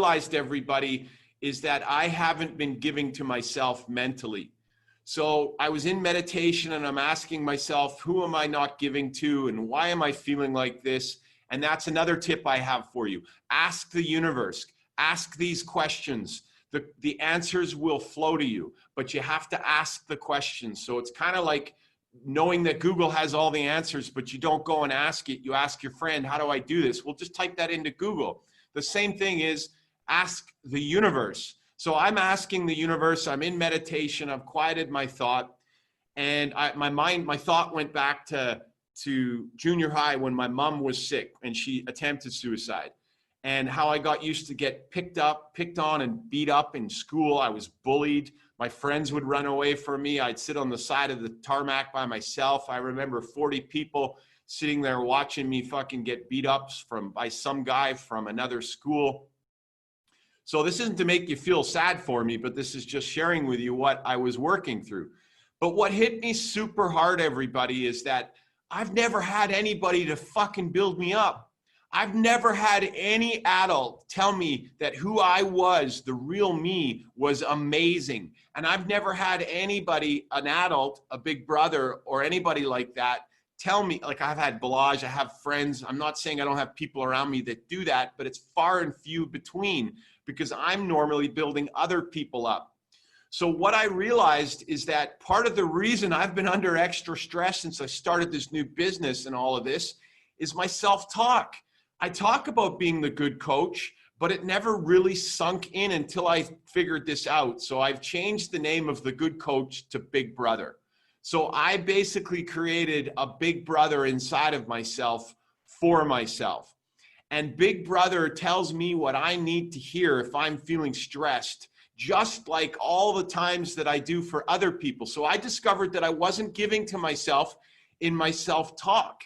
realized, everybody, is that I haven't been giving to myself mentally. So I was in meditation and I'm asking myself, who am I not giving to and why am I feeling like this? And that's another tip I have for you. Ask the universe. Ask these questions. The answers will flow to you, but you have to ask the questions. So it's kind of like knowing that Google has all the answers, but you don't go and ask it. You ask your friend, how do I do this? Well, just type that into Google. The same thing is ask the universe. So I'm asking the universe, I'm in meditation, I've quieted my thought, and my thought went back to junior high when my mom was sick and she attempted suicide, and how I got used to get picked on and beat up in school. I was bullied. My friends would run away from me. I'd sit on the side of the tarmac by myself. I remember 40 people sitting there watching me fucking get beat up by some guy from another school. So this isn't to make you feel sad for me, but this is just sharing with you what I was working through. But what hit me super hard, everybody, is that I've never had anybody to fucking build me up. I've never had any adult tell me that who I was, the real me, was amazing. And I've never had anybody, an adult, a big brother, or anybody like that, tell me, like I've had Balazs, I have friends. I'm not saying I don't have people around me that do that, but it's far and few between because I'm normally building other people up. So what I realized is that part of the reason I've been under extra stress since I started this new business and all of this is my self-talk. I talk about being the good coach, but it never really sunk in until I figured this out. So I've changed the name of the good coach to Big Brother. So I basically created a big brother inside of myself for myself. And Big Brother tells me what I need to hear if I'm feeling stressed, just like all the times that I do for other people. So I discovered that I wasn't giving to myself in my self-talk.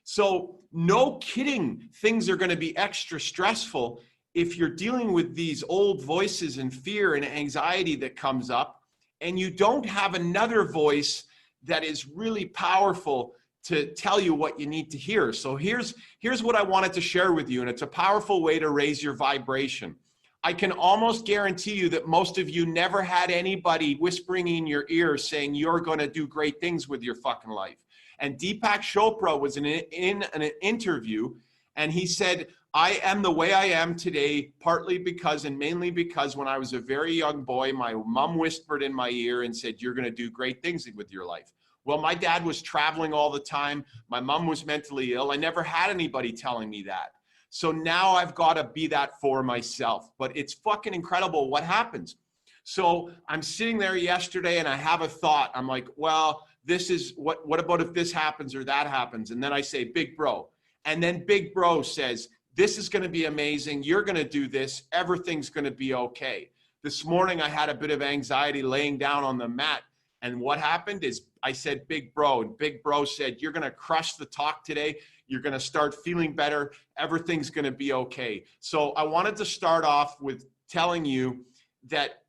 So no kidding, things are going to be extra stressful if you're dealing with these old voices and fear and anxiety that comes up, and you don't have another voice that is really powerful to tell you what you need to hear. So here's what I wanted to share with you, and it's a powerful way to raise your vibration. I can almost guarantee you that most of you never had anybody whispering in your ear saying you're going to do great things with your fucking life. And Deepak Chopra was in an interview, and he said, I am the way I am today, partly because and mainly because when I was a very young boy, my mom whispered in my ear and said, you're going to do great things with your life. Well, my dad was traveling all the time. My mom was mentally ill. I never had anybody telling me that. So now I've got to be that for myself. But it's fucking incredible what happens. So I'm sitting there yesterday and I have a thought. I'm like, well, this is what about if this happens or that happens? And then I say, big bro. And then big bro says, this is going to be amazing. You're going to do this. Everything's going to be okay. This morning, I had a bit of anxiety laying down on the mat. And what happened is I said, big bro, and big bro said, you're going to crush the talk today. You're going to start feeling better. Everything's going to be okay. So I wanted to start off with telling you that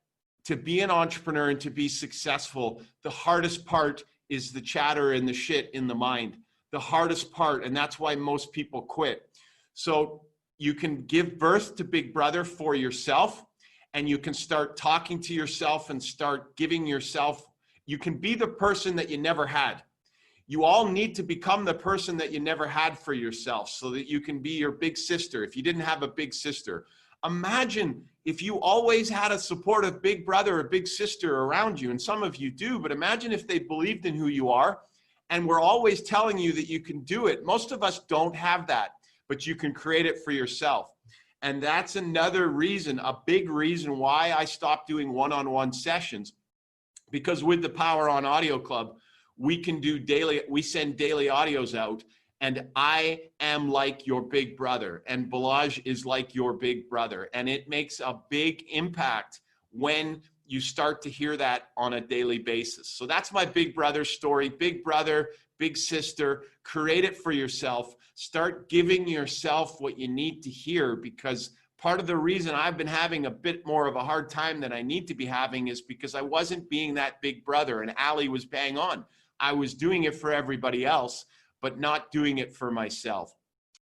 to be an entrepreneur and to be successful, the hardest part is the chatter and the shit in the mind. The hardest part, and that's why most people quit. So you can give birth to Big Brother for yourself, and you can start talking to yourself and start giving yourself, you can be the person that you never had. You all need to become the person that you never had for yourself so that you can be your big sister. If you didn't have a big sister, imagine if you always had a supportive big brother or big sister around you, and some of you do, but imagine if they believed in who you are and were always telling you that you can do it. Most of us don't have that, but you can create it for yourself. And that's another reason, a big reason why I stopped doing one-on-one sessions, because with the Power On Audio Club, we can do we send daily audios out, and I am like your big brother, and Balazs is like your big brother. And it makes a big impact when you start to hear that on a daily basis. So that's my big brother story. Big brother, big sister, create it for yourself. Start giving yourself what you need to hear, because part of the reason I've been having a bit more of a hard time than I need to be having is because I wasn't being that big brother, and Ali was bang on. I was doing it for everybody else, but not doing it for myself.